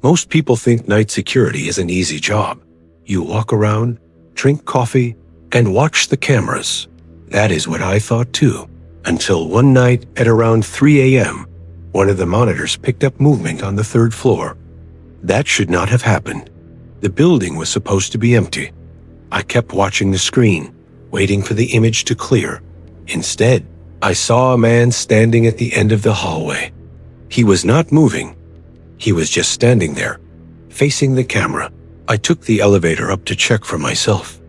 Most people think night security is an easy job. You walk around, drink coffee, and watch the cameras. That is what I thought too, until one night at around 3 a.m., one of the monitors picked up movement on the third floor. That should not have happened. The building was supposed to be empty. I kept watching the screen, waiting for the image to clear. Instead, I saw a man standing at the end of the hallway. He was not moving. He was just standing there, facing the camera. I took the elevator up to check for myself.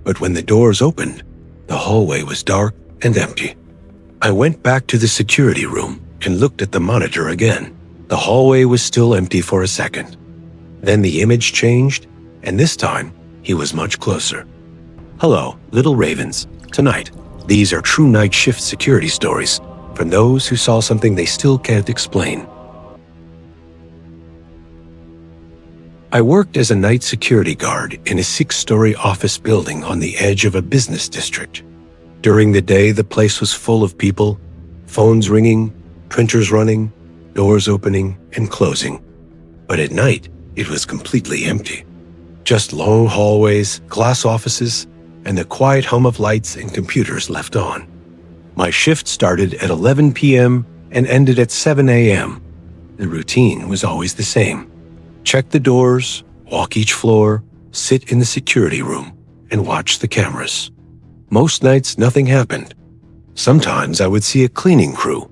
But when the doors opened, the hallway was dark and empty. I went back to the security room and looked at the monitor again. The hallway was still empty for a second. Then the image changed, and this time, he was much closer. Hello, little ravens. Tonight, these are true night shift security stories from those who saw something they still can't explain. I worked as a night security guard in a 6-story office building on the edge of a business district. During the day, the place was full of people, phones ringing, printers running, doors opening and closing. But at night, it was completely empty. Just long hallways, glass offices, and the quiet hum of lights and computers left on. My shift started at 11 p.m. and ended at 7 a.m. The routine was always the same. Check the doors, walk each floor, sit in the security room, and watch the cameras. Most nights, nothing happened. Sometimes I would see a cleaning crew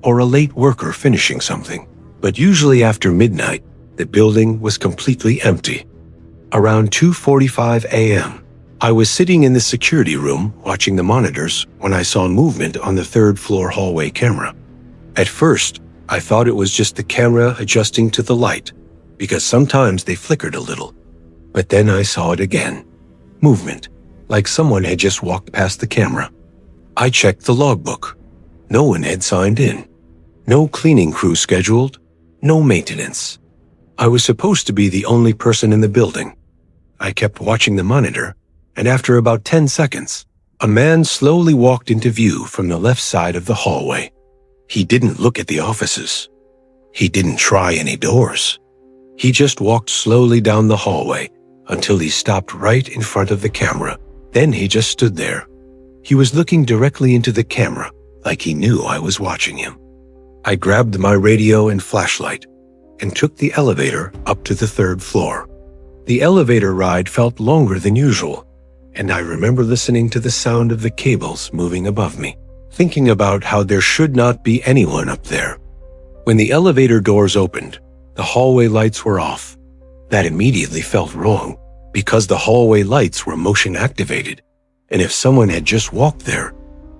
or a late worker finishing something, but usually after midnight, the building was completely empty. Around 2:45 a.m., I was sitting in the security room watching the monitors when I saw movement on the third-floor hallway camera. At first, I thought it was just the camera adjusting to the light, because sometimes they flickered a little. But then I saw it again. Movement, like someone had just walked past the camera. I checked the logbook. No one had signed in. No cleaning crew scheduled. No maintenance. I was supposed to be the only person in the building. I kept watching the monitor, and after about 10 seconds, a man slowly walked into view from the left side of the hallway. He didn't look at the offices. He didn't try any doors. He just walked slowly down the hallway until he stopped right in front of the camera. Then he just stood there. He was looking directly into the camera, like he knew I was watching him. I grabbed my radio and flashlight and took the elevator up to the third floor. The elevator ride felt longer than usual, and I remember listening to the sound of the cables moving above me, thinking about how there should not be anyone up there. When the elevator doors opened, the hallway lights were off. That immediately felt wrong, because the hallway lights were motion activated, and if someone had just walked there,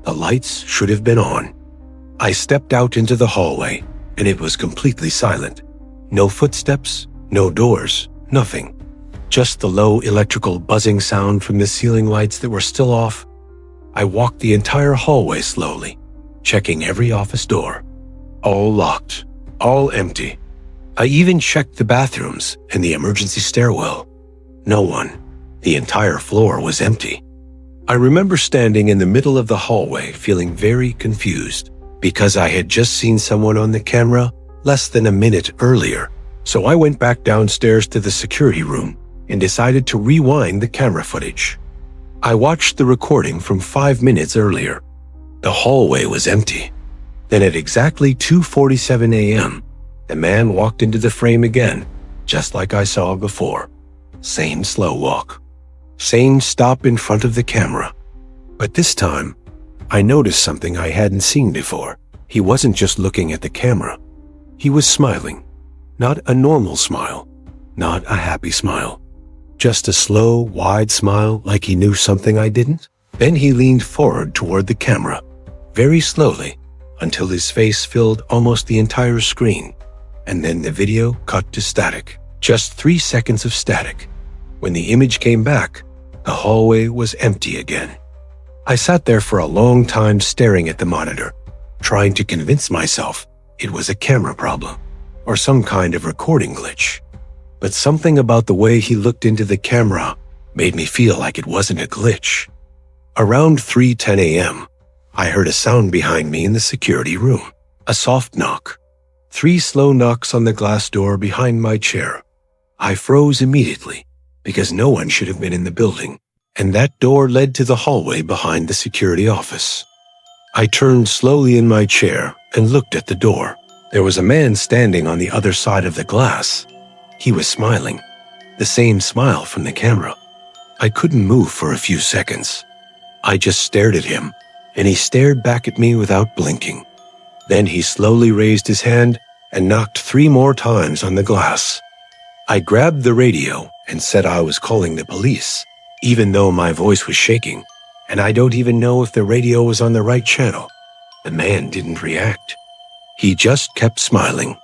the lights should have been on. I stepped out into the hallway, and it was completely silent. No footsteps, no doors, nothing. Just the low electrical buzzing sound from the ceiling lights that were still off. I walked the entire hallway slowly, checking every office door. All locked, all empty. I even checked the bathrooms and the emergency stairwell. No one. The entire floor was empty. I remember standing in the middle of the hallway feeling very confused because I had just seen someone on the camera less than a minute earlier. So I went back downstairs to the security room and decided to rewind the camera footage. I watched the recording from 5 minutes earlier. The hallway was empty. Then at exactly 2:47 a.m., the man walked into the frame again, just like I saw before. Same slow walk. Same stop in front of the camera. But this time, I noticed something I hadn't seen before. He wasn't just looking at the camera. He was smiling. Not a normal smile. Not a happy smile. Just a slow, wide smile like he knew something I didn't. Then he leaned forward toward the camera, very slowly, until his face filled almost the entire screen. And then the video cut to static. Just 3 seconds of static. When the image came back, the hallway was empty again. I sat there for a long time staring at the monitor, trying to convince myself it was a camera problem or some kind of recording glitch. But something about the way he looked into the camera made me feel like it wasn't a glitch. Around 3:10 a.m., I heard a sound behind me in the security room. A soft knock. 3 slow knocks on the glass door behind my chair. I froze immediately because no one should have been in the building, and that door led to the hallway behind the security office. I turned slowly in my chair and looked at the door. There was a man standing on the other side of the glass. He was smiling, the same smile from the camera. I couldn't move for a few seconds. I just stared at him, and he stared back at me without blinking. Then he slowly raised his hand and knocked 3 more times on the glass. I grabbed the radio and said I was calling the police, even though my voice was shaking, and I don't even know if the radio was on the right channel. The man didn't react. He just kept smiling.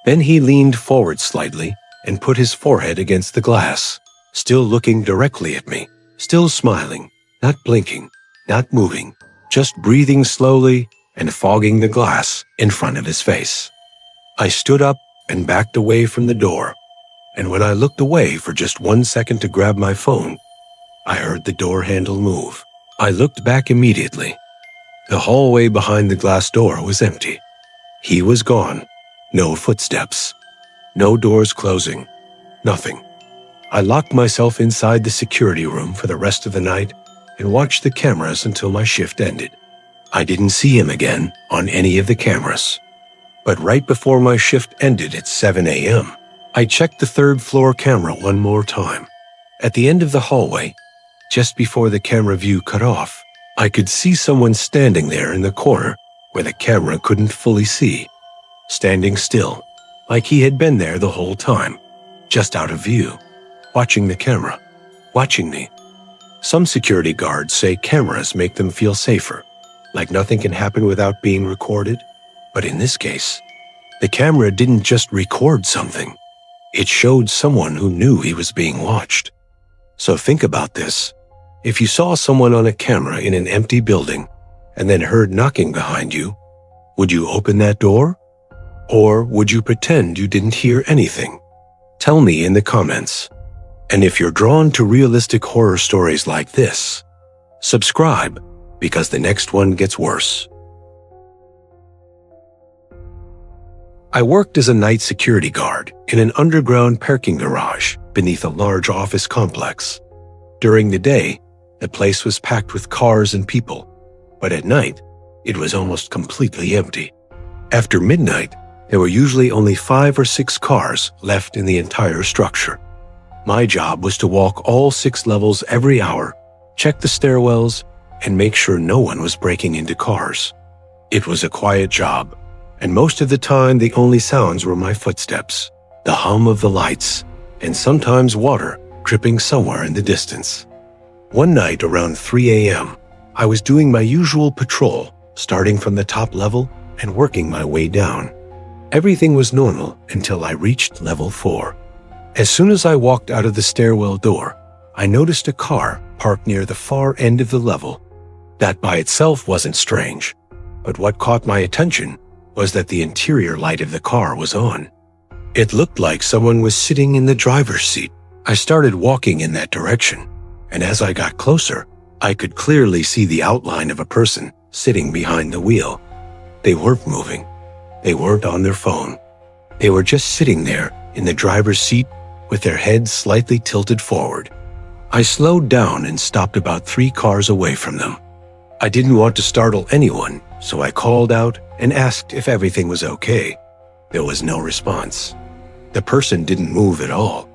Then he leaned forward slightly and put his forehead against the glass, still looking directly at me, still smiling, not blinking, not moving, just breathing slowly and fogging the glass in front of his face. I stood up and backed away from the door, and when I looked away for just 1 second to grab my phone, I heard the door handle move. I looked back immediately. The hallway behind the glass door was empty. He was gone. No footsteps. No doors closing. Nothing. I locked myself inside the security room for the rest of the night and watched the cameras until my shift ended. I didn't see him again on any of the cameras. But right before my shift ended at 7 a.m., I checked the 3rd floor camera one more time. At the end of the hallway, just before the camera view cut off, I could see someone standing there in the corner where the camera couldn't fully see, standing still, like he had been there the whole time, just out of view, watching the camera, watching me. Some security guards say cameras make them feel safer, like nothing can happen without being recorded. But in this case, the camera didn't just record something. It showed someone who knew he was being watched. So think about this. If you saw someone on a camera in an empty building and then heard knocking behind you, would you open that door? Or would you pretend you didn't hear anything? Tell me in the comments. And if you're drawn to realistic horror stories like this, subscribe, because the next one gets worse. I worked as a night security guard in an underground parking garage beneath a large office complex. During the day, the place was packed with cars and people, but at night, it was almost completely empty. After midnight, there were usually only 5 or 6 cars left in the entire structure. My job was to walk all 6 levels every hour, check the stairwells, and make sure no one was breaking into cars. It was a quiet job, and most of the time the only sounds were my footsteps, the hum of the lights, and sometimes water dripping somewhere in the distance. One night around 3 a.m., I was doing my usual patrol, starting from the top level and working my way down. Everything was normal until I reached level 4. As soon as I walked out of the stairwell door, I noticed a car parked near the far end of the level. That by itself wasn't strange, but what caught my attention was that the interior light of the car was on. It looked like someone was sitting in the driver's seat. I started walking in that direction, and as I got closer, I could clearly see the outline of a person sitting behind the wheel. They weren't moving. They weren't on their phone. They were just sitting there in the driver's seat with their heads slightly tilted forward. I slowed down and stopped about 3 cars away from them. I didn't want to startle anyone, so I called out and asked if everything was okay. There was no response. The person didn't move at all.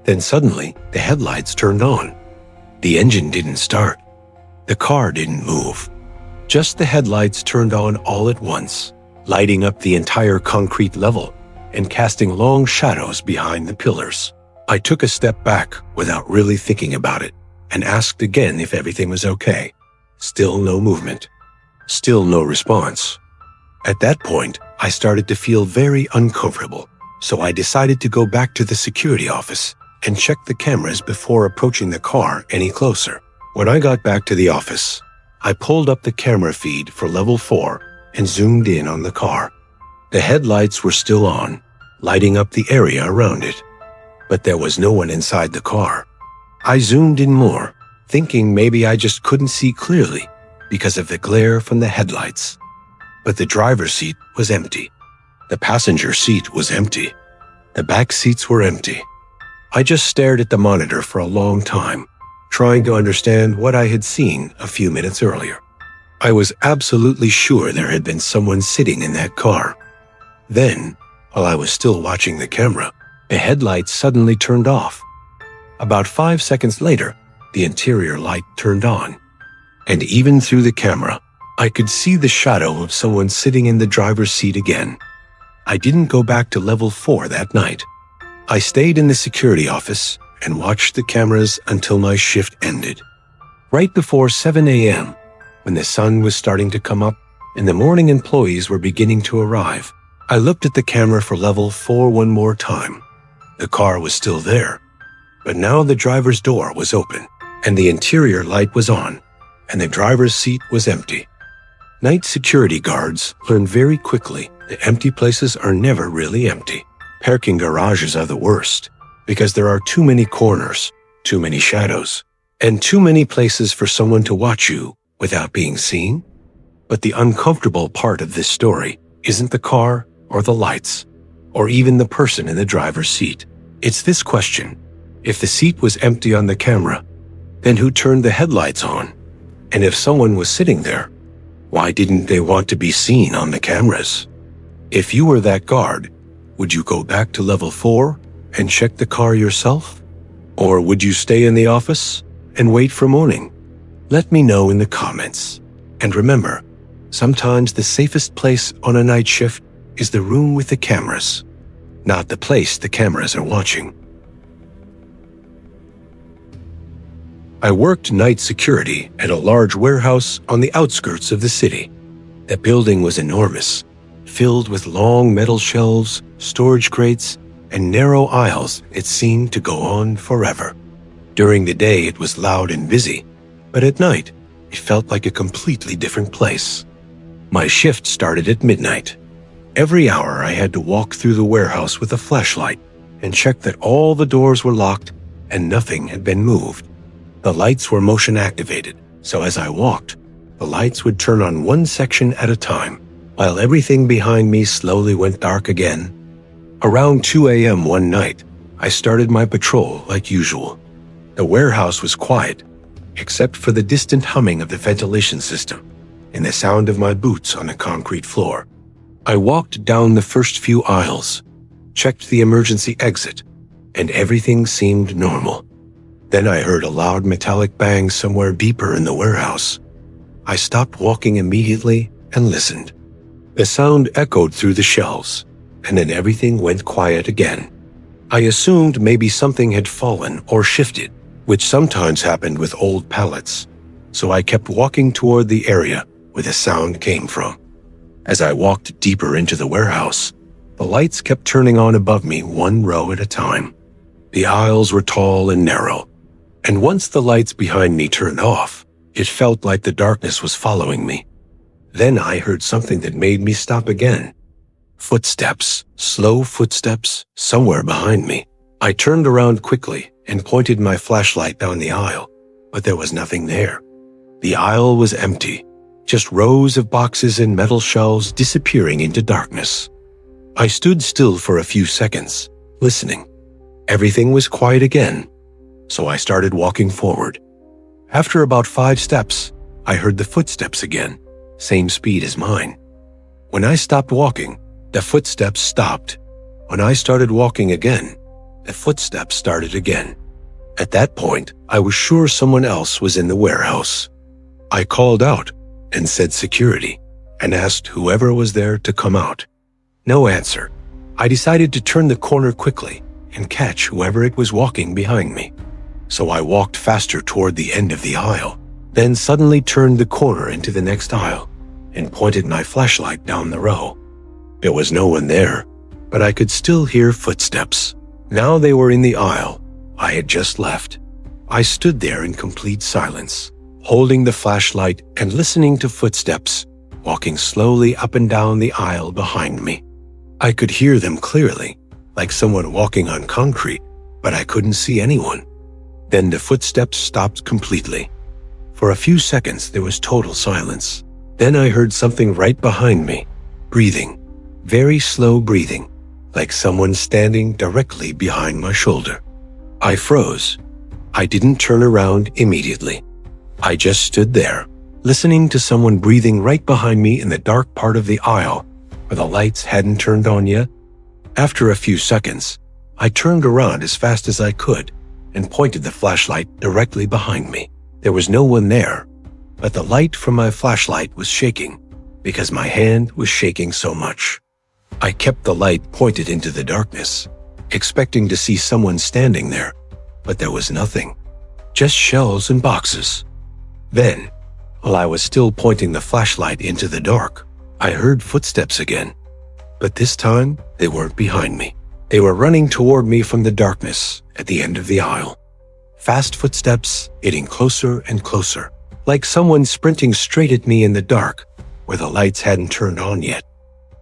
Then suddenly, the headlights turned on. The engine didn't start. The car didn't move. Just the headlights turned on all at once, lighting up the entire concrete level and casting long shadows behind the pillars. I took a step back without really thinking about it and asked again if everything was okay. Still no movement. Still no response. At that point, I started to feel very uncomfortable, so I decided to go back to the security office and check the cameras before approaching the car any closer. When I got back to the office, I pulled up the camera feed for level 4 and zoomed in on the car. The headlights were still on, lighting up the area around it, but there was no one inside the car. I zoomed in more, thinking maybe I just couldn't see clearly because of the glare from the headlights. But the driver's seat was empty. The passenger seat was empty. The back seats were empty. I just stared at the monitor for a long time, trying to understand what I had seen a few minutes earlier. I was absolutely sure there had been someone sitting in that car. Then, while I was still watching the camera, the headlights suddenly turned off. About 5 seconds later, the interior light turned on. And even through the camera, I could see the shadow of someone sitting in the driver's seat again. I didn't go back to level 4 that night. I stayed in the security office and watched the cameras until my shift ended. Right before 7 a.m., when the sun was starting to come up and the morning employees were beginning to arrive, I looked at the camera for level 4 one more time. The car was still there, but now the driver's door was open and the interior light was on, and the driver's seat was empty. Night security guards learned very quickly that empty places are never really empty. Parking garages are the worst because there are too many corners, too many shadows, and too many places for someone to watch you without being seen. But the uncomfortable part of this story isn't the car or the lights, or even the person in the driver's seat. It's this question: if the seat was empty on the camera, then who turned the headlights on? And if someone was sitting there, why didn't they want to be seen on the cameras? If you were that guard, would you go back to level 4 and check the car yourself? Or would you stay in the office and wait for morning? Let me know in the comments. And remember, sometimes the safest place on a night shift is the room with the cameras, not the place the cameras are watching. I worked night security at a large warehouse on the outskirts of the city. The building was enormous, filled with long metal shelves, storage crates, and narrow aisles. It seemed to go on forever. During the day, it was loud and busy, but at night, it felt like a completely different place. My shift started at midnight. Every hour, I had to walk through the warehouse with a flashlight and check that all the doors were locked and nothing had been moved. The lights were motion activated, so as I walked, the lights would turn on one section at a time, while everything behind me slowly went dark again. Around 2 a.m. one night, I started my patrol like usual. The warehouse was quiet, except for the distant humming of the ventilation system and the sound of my boots on the concrete floor. I walked down the first few aisles, checked the emergency exit, and everything seemed normal. Then I heard a loud metallic bang somewhere deeper in the warehouse. I stopped walking immediately and listened. The sound echoed through the shelves, and then everything went quiet again. I assumed maybe something had fallen or shifted, which sometimes happened with old pallets, so I kept walking toward the area where the sound came from. As I walked deeper into the warehouse, the lights kept turning on above me one row at a time. The aisles were tall and narrow, and once the lights behind me turned off, it felt like the darkness was following me. Then I heard something that made me stop again. Footsteps, slow footsteps, somewhere behind me. I turned around quickly and pointed my flashlight down the aisle, but there was nothing there. The aisle was empty, just rows of boxes and metal shelves disappearing into darkness. I stood still for a few seconds, listening. Everything was quiet again, so I started walking forward. After about 5 steps, I heard the footsteps again, same speed as mine. When I stopped walking, the footsteps stopped. When I started walking again, the footsteps started again. At that point, I was sure someone else was in the warehouse. I called out and said security, and asked whoever was there to come out. No answer. I decided to turn the corner quickly and catch whoever it was walking behind me. So I walked faster toward the end of the aisle, then suddenly turned the corner into the next aisle and pointed my flashlight down the row. There was no one there, but I could still hear footsteps. Now they were in the aisle I had just left. I stood there in complete silence, holding the flashlight and listening to footsteps walking slowly up and down the aisle behind me. I could hear them clearly, like someone walking on concrete, but I couldn't see anyone. Then the footsteps stopped completely. For a few seconds, there was total silence. Then I heard something right behind me, breathing, very slow breathing, like someone standing directly behind my shoulder. I froze. I didn't turn around immediately. I just stood there, listening to someone breathing right behind me in the dark part of the aisle where the lights hadn't turned on yet. After a few seconds, I turned around as fast as I could and pointed the flashlight directly behind me. There was no one there, but the light from my flashlight was shaking because my hand was shaking so much. I kept the light pointed into the darkness, expecting to see someone standing there, but there was nothing, just shelves and boxes. Then, while I was still pointing the flashlight into the dark, I heard footsteps again, but this time they weren't behind me. They were running toward me from the darkness at the end of the aisle. Fast footsteps getting closer and closer, like someone sprinting straight at me in the dark where the lights hadn't turned on yet.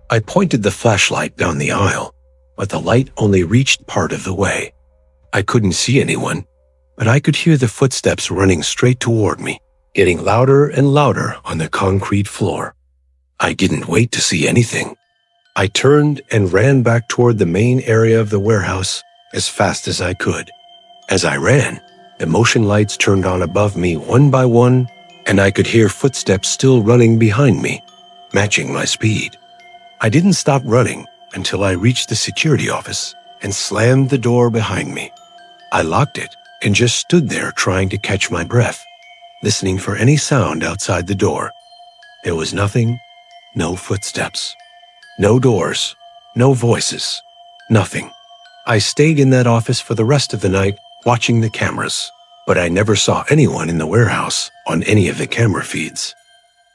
I pointed the flashlight down the aisle, but the light only reached part of the way. I couldn't see anyone, but I could hear the footsteps running straight toward me, getting louder and louder on the concrete floor. I didn't wait to see anything. I turned and ran back toward the main area of the warehouse as fast as I could. As I ran, the motion lights turned on above me one by one, and I could hear footsteps still running behind me, matching my speed. I didn't stop running until I reached the security office and slammed the door behind me. I locked it and just stood there trying to catch my breath, listening for any sound outside the door. There was nothing, no footsteps, no doors, no voices, nothing. I stayed in that office for the rest of the night watching the cameras, but I never saw anyone in the warehouse on any of the camera feeds.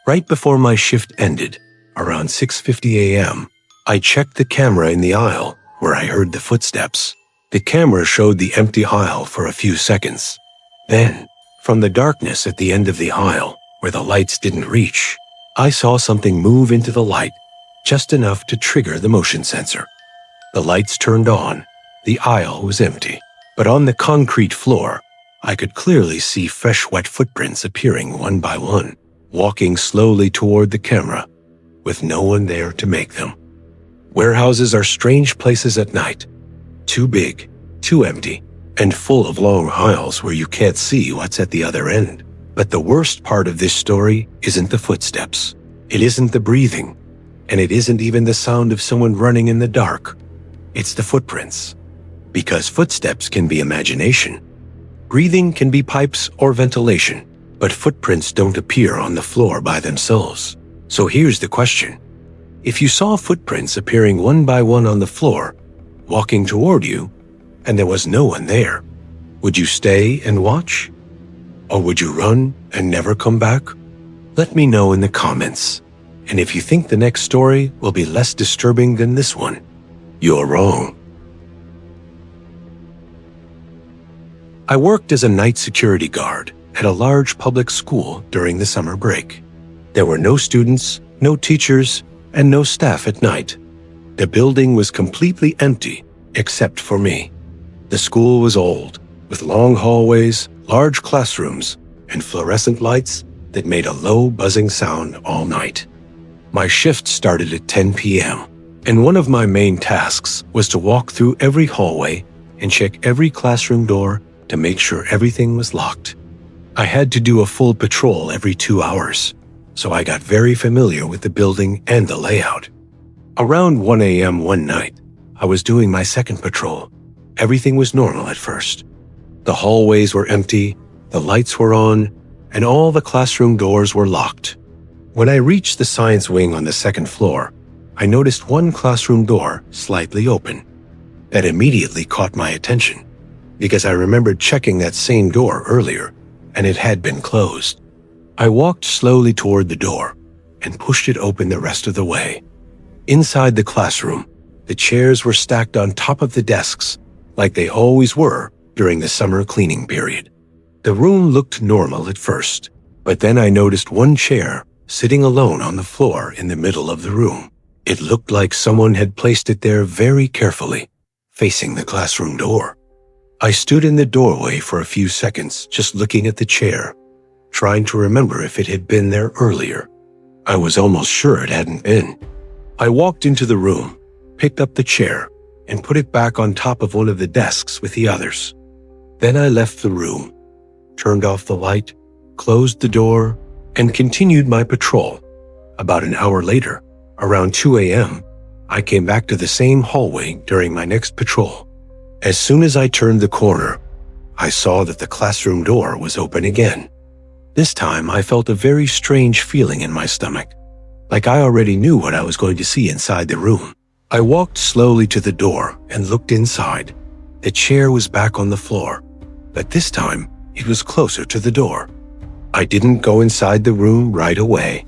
Right before my shift ended, around 6:50 a.m., I checked the camera in the aisle where I heard the footsteps. The camera showed the empty aisle for a few seconds. Then, from the darkness at the end of the aisle, where the lights didn't reach, I saw something move into the light, just enough to trigger the motion sensor. The lights turned on. The aisle was empty, but on the concrete floor, I could clearly see fresh wet footprints appearing one by one, walking slowly toward the camera, with no one there to make them. Warehouses are strange places at night. Too big, too empty, and full of long aisles where you can't see what's at the other end. But the worst part of this story isn't the footsteps. It isn't the breathing. And it isn't even the sound of someone running in the dark. It's the footprints. Because footsteps can be imagination. Breathing can be pipes or ventilation, but footprints don't appear on the floor by themselves. So here's the question. If you saw footprints appearing one by one on the floor, walking toward you, and there was no one there, would you stay and watch? Or would you run and never come back? Let me know in the comments. And if you think the next story will be less disturbing than this one, you're wrong. I worked as a night security guard at a large public school during the summer break. There were no students, no teachers, and no staff at night. The building was completely empty except for me. The school was old, with long hallways, large classrooms, and fluorescent lights that made a low buzzing sound all night. My shift started at 10 p.m., and one of my main tasks was to walk through every hallway and check every classroom door to make sure everything was locked. I had to do a full patrol every 2 hours, so I got very familiar with the building and the layout. Around 1 a.m. one night, I was doing my second patrol. Everything was normal at first. The hallways were empty, the lights were on, and all the classroom doors were locked. When I reached the science wing on the second floor, I noticed one classroom door slightly open. That immediately caught my attention, because I remembered checking that same door earlier, and it had been closed. I walked slowly toward the door and pushed it open the rest of the way. Inside the classroom, the chairs were stacked on top of the desks, like they always were during the summer cleaning period. The room looked normal at first, but then I noticed one chair sitting alone on the floor in the middle of the room. It looked like someone had placed it there very carefully, facing the classroom door. I stood in the doorway for a few seconds just looking at the chair, trying to remember if it had been there earlier. I was almost sure it hadn't been. I walked into the room, picked up the chair, and put it back on top of one of the desks with the others. Then I left the room, turned off the light, closed the door, and continued my patrol. About an hour later, around 2 a.m., I came back to the same hallway during my next patrol. As soon as I turned the corner, I saw that the classroom door was open again. This time, I felt a very strange feeling in my stomach, like I already knew what I was going to see inside the room. I walked slowly to the door and looked inside. The chair was back on the floor, but this time, it was closer to the door. I didn't go inside the room right away.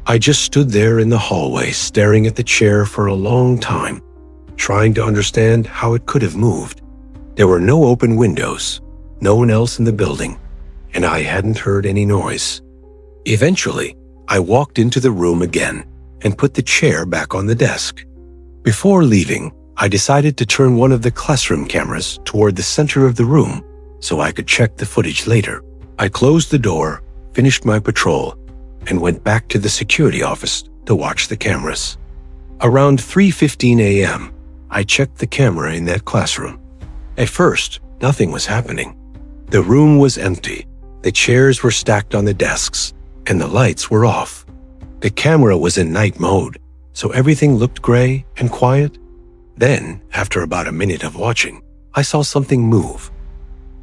I just stood there in the hallway staring at the chair for a long time, trying to understand how it could have moved. There were no open windows, no one else in the building, and I hadn't heard any noise. Eventually, I walked into the room again and put the chair back on the desk. Before leaving, I decided to turn one of the classroom cameras toward the center of the room so I could check the footage later. I closed the door, finished my patrol, and went back to the security office to watch the cameras. Around 3:15 a.m., I checked the camera in that classroom. At first, nothing was happening. The room was empty, the chairs were stacked on the desks, and the lights were off. The camera was in night mode, so everything looked gray and quiet. Then, after about a minute of watching, I saw something move.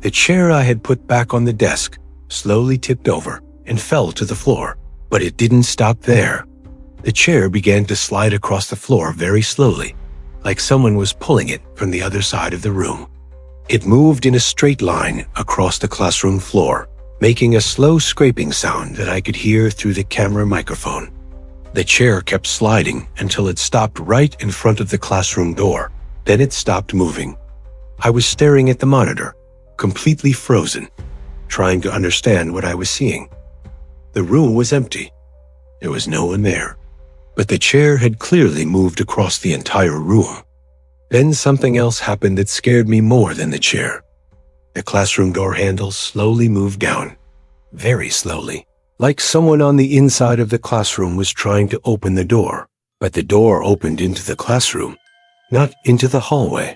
The chair I had put back on the desk slowly tipped over and fell to the floor. But it didn't stop there. The chair began to slide across the floor very slowly, like someone was pulling it from the other side of the room. It moved in a straight line across the classroom floor, making a slow scraping sound that I could hear through the camera microphone. The chair kept sliding until it stopped right in front of the classroom door. Then it stopped moving. I was staring at the monitor, completely frozen, trying to understand what I was seeing. The room was empty. There was no one there. But the chair had clearly moved across the entire room. Then something else happened that scared me more than the chair. The classroom door handle slowly moved down, very slowly, like someone on the inside of the classroom was trying to open the door. But the door opened into the classroom, not into the hallway,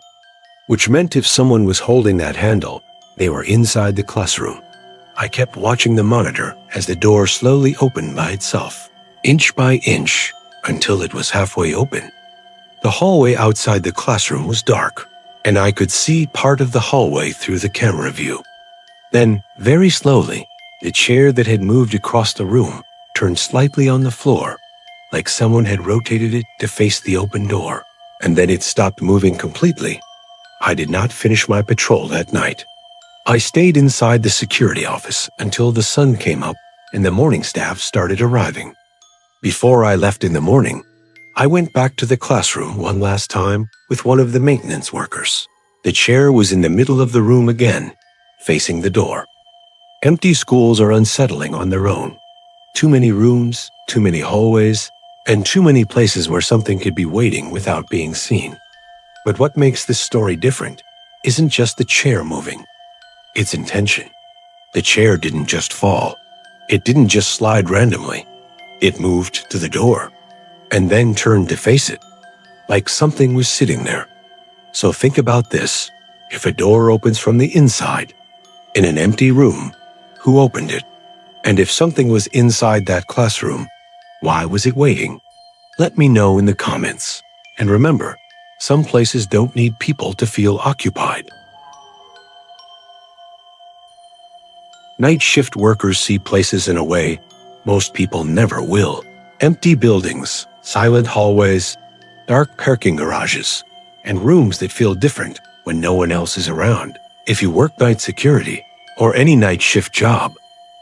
which meant if someone was holding that handle, they were inside the classroom. I kept watching the monitor as the door slowly opened by itself, inch by inch, until it was halfway open. The hallway outside the classroom was dark, and I could see part of the hallway through the camera view. Then, very slowly, the chair that had moved across the room turned slightly on the floor, like someone had rotated it to face the open door, and then it stopped moving completely. I did not finish my patrol that night. I stayed inside the security office until the sun came up and the morning staff started arriving. Before I left in the morning, I went back to the classroom one last time with one of the maintenance workers. The chair was in the middle of the room again, facing the door. Empty schools are unsettling on their own. Too many rooms, too many hallways, and too many places where something could be waiting without being seen. But what makes this story different isn't just the chair moving. Its intention. The chair didn't just fall. It didn't just slide randomly. It moved to the door and then turned to face it, like something was sitting there. So think about this. If a door opens from the inside, in an empty room, who opened it? And if something was inside that classroom, why was it waiting? Let me know in the comments. And remember, some places don't need people to feel occupied. Night shift workers see places in a way most people never will. Empty buildings, silent hallways, dark parking garages, and rooms that feel different when no one else is around. If you work night security or any night shift job,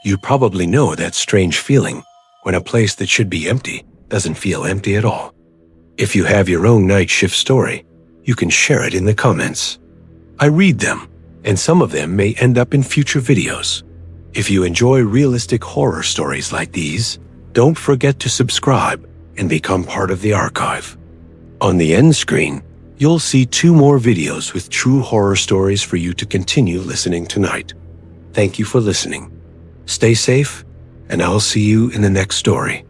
you probably know that strange feeling when a place that should be empty doesn't feel empty at all. If you have your own night shift story, you can share it in the comments. I read them, and some of them may end up in future videos. If you enjoy realistic horror stories like these, don't forget to subscribe and become part of the archive. On the end screen, you'll see 2 more videos with true horror stories for you to continue listening tonight. Thank you for listening. Stay safe, and I'll see you in the next story.